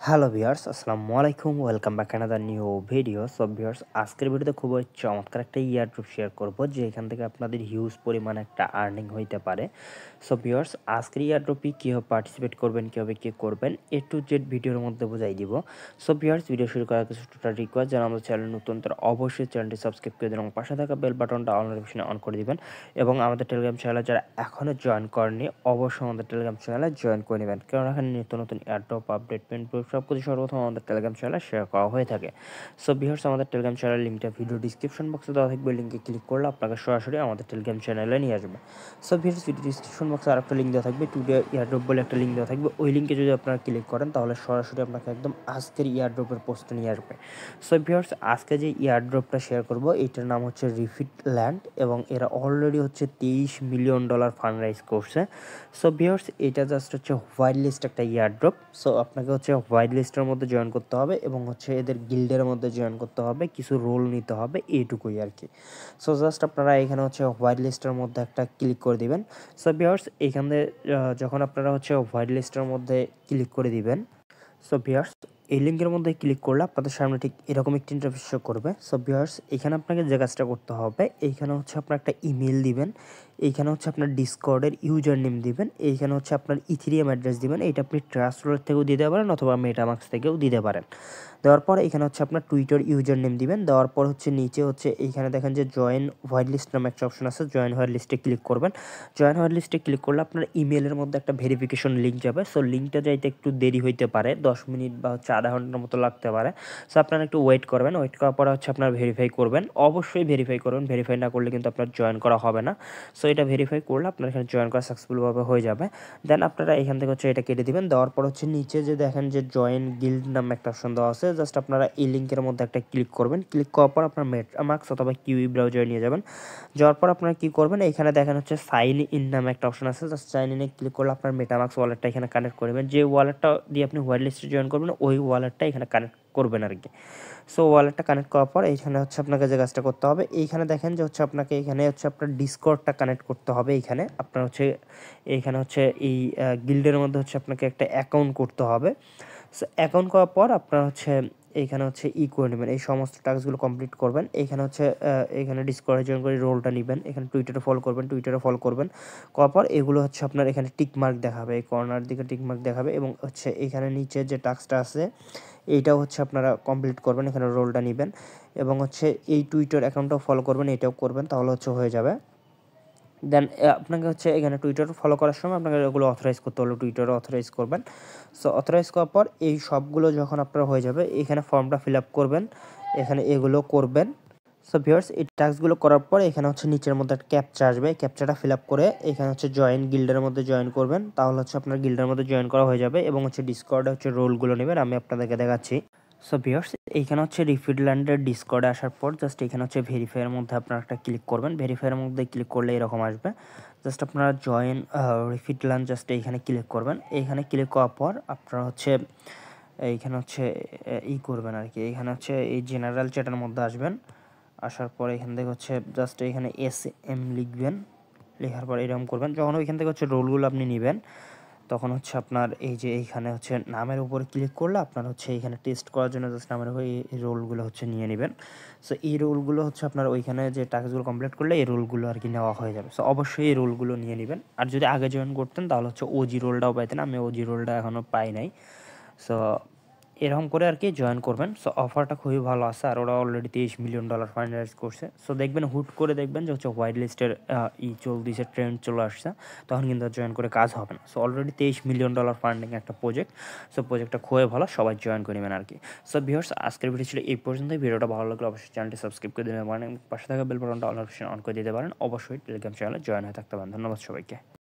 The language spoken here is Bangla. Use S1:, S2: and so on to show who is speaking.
S1: হ্যালো ভিউয়ার্স, আসসালামু আলাইকুম। Welcome back another new video. So viewers, আজকের ভিডিওতে খুবই চমৎকার একটা ইয়ারড্রপ শেয়ার করব, যে এখান থেকে আপনাদের হিউজ পরিমাণে একটা আর্নিং হইতে পারে। সো ভিউয়ার্স, আজকের ইয়ারড্রপে কীভাবে পার্টিসিপেট করবেন, কীভাবে কী করবেন, এ টু জেড ভিডিওর মধ্যে বুঝাই দিব। সো ভিউয়ার্স, ভিডিও শুরু করার কিছু টোটাল রিকোয়েস্ট, যারা আমাদের চ্যানেল নতুন তারা অবশ্যই চ্যানেলটি সাবস্ক্রাইব করে দেবেন এবং পাশে থাকা বেল বাটনটা অল নোটিফিকেশনে অন করে দিবেন। এবং আমাদের টেলিগ্রাম চ্যানেলে যারা এখনও জয়েন করেননি, অবশ্যই আমাদের টেলিগ্রাম চ্যানেলে জয়েন করে নেবেন, কারণ এখানে নিত্য নতুন ইয়ারড্রপ আপডেট পেন প্রুফ সব কিছু সর্বপ্রথম আমাদের টেলিগ্রাম চ্যানেলে শেয়ার করা হয়ে থাকে। সো ভিউয়ার্স, আমাদের টেলিগ্রাম চ্যানেলের লিঙ্কটা ভিডিও ডিসক্রিপশন বক্সে দেওয়া থাকবে, লিঙ্কে ক্লিক করলে আপনাকে সরাসরি আমাদের টেলিগ্রাম চ্যানেলে নিয়ে আসবে। সো ভিউয়ার্স, ভিডিও ডিসক্রিপশন বক্সে আরেকটা লিঙ্ক দেওয়া থাকবে, টুডে ইয়ারড্রপ বলে একটা লিঙ্ক দেওয়া থাকবে। ওই লিঙ্কে যদি আপনারা ক্লিক করেন তাহলে সরাসরি আপনাকে একদম আজকের ইয়ারড্রপের পোস্টে নিয়ে আসবে। সো ভিউয়ার্স, আজকে যে ইয়ারড্রপটা শেয়ার করব এটার নাম হচ্ছে রিফিট ল্যান্ড, এবং এরা অলরেডি হচ্ছে $23 মিলিয়ন ফান্ড রাইজ করছে। সো ভিউয়ার্স, এটা জাস্ট হচ্ছে হোয়াইট লিস্ট একটা ইয়ারড্রপ। সো আপনাকে হচ্ছে হোয়াইট লিস্টের মধ্যে জয়েন করতে হবে এবং হচ্ছে এদের গিল্ডের মধ্যে জয়েন করতে হবে, কিছু রোল নিতে হবে, এইটুকুই আর কি। সো জাস্ট আপনারা এখানে হচ্ছে হোয়াইট লিস্টের মধ্যে একটা ক্লিক করে দিবেন। সো ভিউয়ার্স, এখানে যখন আপনারা হচ্ছে হোয়াইট লিস্টের মধ্যে ক্লিক করে দিবেন, সো ভিউয়ার্স, এই লিঙ্কের মধ্যে ক্লিক করলে আপনাদের সামনে ঠিক এরকম একটি ইন্টারফেস শো করবে। সো ভিউয়ার্স, এখানে আপনাকে যে কাজটা করতে হবে, এইখানে হচ্ছে আপনার একটা ইমেল দিবেন, এইখানে হচ্ছে আপনার ডিসকর্ডের ইউজার নেম দিবেন, এইখানে হচ্ছে আপনার ইথিরিয়াম অ্যাড্রেস দিবেন। এইটা আপনি ট্রাস্টওয়ালেট থেকেও দিতে পারেন অথবা মেটামাক্স থেকেও দিতে পারেন। দেওয়ার পর এখানে হচ্ছে আপনার টুইটার ইউজার নেম দিবেন। দেওয়ার পর হচ্ছে নিচে হচ্ছে এইখানে দেখেন যে জয়েন হোয়াইট লিস্ট নামে একটা অপশন আছে, জয়েন হোয়াইট লিস্টে ক্লিক করবেন। জয়েন হোয়াইট লিস্টে ক্লিক করলে আপনার ইমেলের মধ্যে একটা ভেরিফিকেশন লিঙ্ক যাবে। সো লিঙ্কটা যাইতে একটু দেরি হইতে পারে, 10 মিনিট বা হচ্ছে আধা ঘন্টার মতো লাগতে পারে। সো আপনারা একটু ওয়েট করবেন, ওয়েট করার পরে হচ্ছে আপনার ভেরিফাই করবেন, অবশ্যই ভেরিফাই করবেন, ভেরিফাই না করলে কিন্তু আপনার জয়েন করা হবে না। সো এটা ভেরিফাই করলে আপনার এখানে জয়েন করা সাকসেসফুলভাবে হয়ে যাবে। দেন আপনারা এখান থেকে হচ্ছে এটা কেটে দিবেন। দেওয়ার পর হচ্ছে নিচে যে দেখেন যে জয়েন গিল্ড নামে একটা অপশন দেওয়া আছে, জাস্ট আপনারা এই লিঙ্কের মধ্যে একটা ক্লিক করবেন। ক্লিক করার পর আপনার মেটামাক্স অথবা কিউই ব্রাউজারে নিয়ে যাবেন। যাওয়ার পর আপনারা কী করবেন, এখানে দেখেন হচ্ছে সাইন ইন নামে একটা অপশন আছে, জাস্ট সাইন ইনে ক্লিক করলে আপনার মেটামাক্স ওয়ালেটটা এখানে কানেক্ট করবেন। যে ওয়ালেটটা দিয়ে আপনি হোয়াইট লিস্টে জয়েন করবেন ওই ওয়ালেটটা এখানে কানেক্ট করবেন আর কি। সো ওয়ালেটটা কানেক্ট করার পর এইখানে হচ্ছে আপনাকে যে কাজটা করতে হবে, এইখানে দেখেন যে হচ্ছে আপনাকে এখানে হচ্ছে আপনার ডিসকর্ডটা কানেক্ট করতে হবে। এইখানে আপনার হচ্ছে এইখানে হচ্ছে এই গিল্ডের মধ্যে হচ্ছে আপনাকে একটা অ্যাকাউন্ট করতে হবে। সো অ্যাকাউন্ট করার পর আপনার হচ্ছে এইখানে হচ্ছে করে নেবেন, এই সমস্ত টাস্কগুলো কমপ্লিট করবেন। এইখানে হচ্ছে এখানে ডিসকর্ডে জয়েন করে রোলটা নেবেন, এখানে টুইটারে ফলো করবেন, করার পর এগুলো হচ্ছে আপনার এখানে টিক মার্ক দেখাবে, এই কর্নার দিকে টিক মার্ক দেখাবে, এবং হচ্ছে এখানে নিচে যে টাস্কটা আছে এইটাও হচ্ছে আপনারা কমপ্লিট করবেন, এখানে রোলটা নেবেন এবং হচ্ছে এই টুইটার অ্যাকাউন্টটাও ফলো করবেন, এটাও করবেন, তাহলে হচ্ছে হয়ে যাবে। দেন আপনাকে হচ্ছে এখানে টুইটার ফলো করার সময় আপনাকে এগুলো অথরাইজ করতে হলো, টুইটারে অথরাইজ করবেন। সো অথরাইজ করার পর এই সবগুলো যখন আপনার হয়ে যাবে, এখানে ফর্মটা ফিল আপ করবেন, এখানে এগুলো করবেন। সো ভিউয়ার্স, এই টাস্কগুলো করার পর এখানে হচ্ছে নিচের মধ্যে একটা ক্যাপচা আসবে, ক্যাপচাটা ফিল আপ করে এখানে হচ্ছে জয়েন গিল্ডের মধ্যে জয়েন করবেন, তাহলে হচ্ছে আপনার গিল্ডের মধ্যে জয়েন করা হয়ে যাবে। এবং হচ্ছে ডিসকর্ডে হচ্ছে রোলগুলো নেবেন, আমি আপনাদেরকে দেখাচ্ছি। সো ভিউয়ার্স, এইখানে হচ্ছে রিফিডল্যান্ডের ডিসকর্ডে আসার পর জাস্ট এখানে হচ্ছে ভেরিফাইয়ের মধ্যে আপনারা একটা ক্লিক করবেন, ভেরিফাইয়ের মধ্যে ক্লিক করলে এরকম আসবে। জাস্ট আপনারা জয়েন রিফিডল্যান্ড জাস্ট এইখানে ক্লিক করবেন। এইখানে ক্লিক করার পর আপনারা হচ্ছে এইখানে হচ্ছে করবেন আর কি, এইখানে হচ্ছে এই জেনারেল চ্যাটের মধ্যে আসবেন। আসার পর এখান থেকে হচ্ছে জাস্ট এখানে SM লিখবেন, লেখার পর এরকম করবেন। যখন ওইখান থেকে হচ্ছে রোলগুলো আপনি নেবেন, তখন হচ্ছে আপনার এই যে এইখানে হচ্ছে নামের উপরে ক্লিক করলে আপনার হচ্ছে এইখানে টেস্ট করার জন্য জাস্ট নামের উপরে এই রোলগুলো হচ্ছে নিয়ে নেবেন। সো এই রোলগুলো হচ্ছে আপনার ওইখানে যে টাস্কগুলো কমপ্লিট করলে এই রোলগুলো আর কি নেওয়া হয়ে যাবে। সো অবশ্যই এই রোলগুলো নিয়ে নেবেন। আর যদি আগে জয়েন করতেন তাহলে হচ্ছে OG রোলটাও পাইতেন, আমি OG রোলটা এখনও পাই নাই। সো এরকম করে আর কি জয়েন করবেন। সো অফারটা খুবই ভালো আছে, আর ওরা অলরেডি $23 মিলিয়ন ফান্ড রাইজ করছে। সো দেখবেন হুট করে দেখবেন যে হচ্ছে হোয়াইট লিস্টের চলতেছে, ট্রেন্ড চলে আসছে, তখন কিন্তু জয়েন করে কাজ হবে না। সো অলরেডি $23 মিলিয়ন ফান্ডিং একটা প্রজেক্ট। সো প্রজেক্টটা খুবই ভালো, সবাই জয়েন করে নেবেন আর কি। সো ভিউয়ার্স, আজকের ভিডিও ছিল এই পর্যন্তই। ভিডিওটা ভালো লাগলে অবশ্যই চ্যানেলটি সাবস্ক্রাইব করে দেবেন, পাশে থাকা বেল বাটনটা অল অপশন অন করে দিতে পারেন। অবশ্যই টেলিগ্রাম চ্যানেলে জয়েন হয়ে থাকতে পারেন। ধন্যবাদ সবাইকে।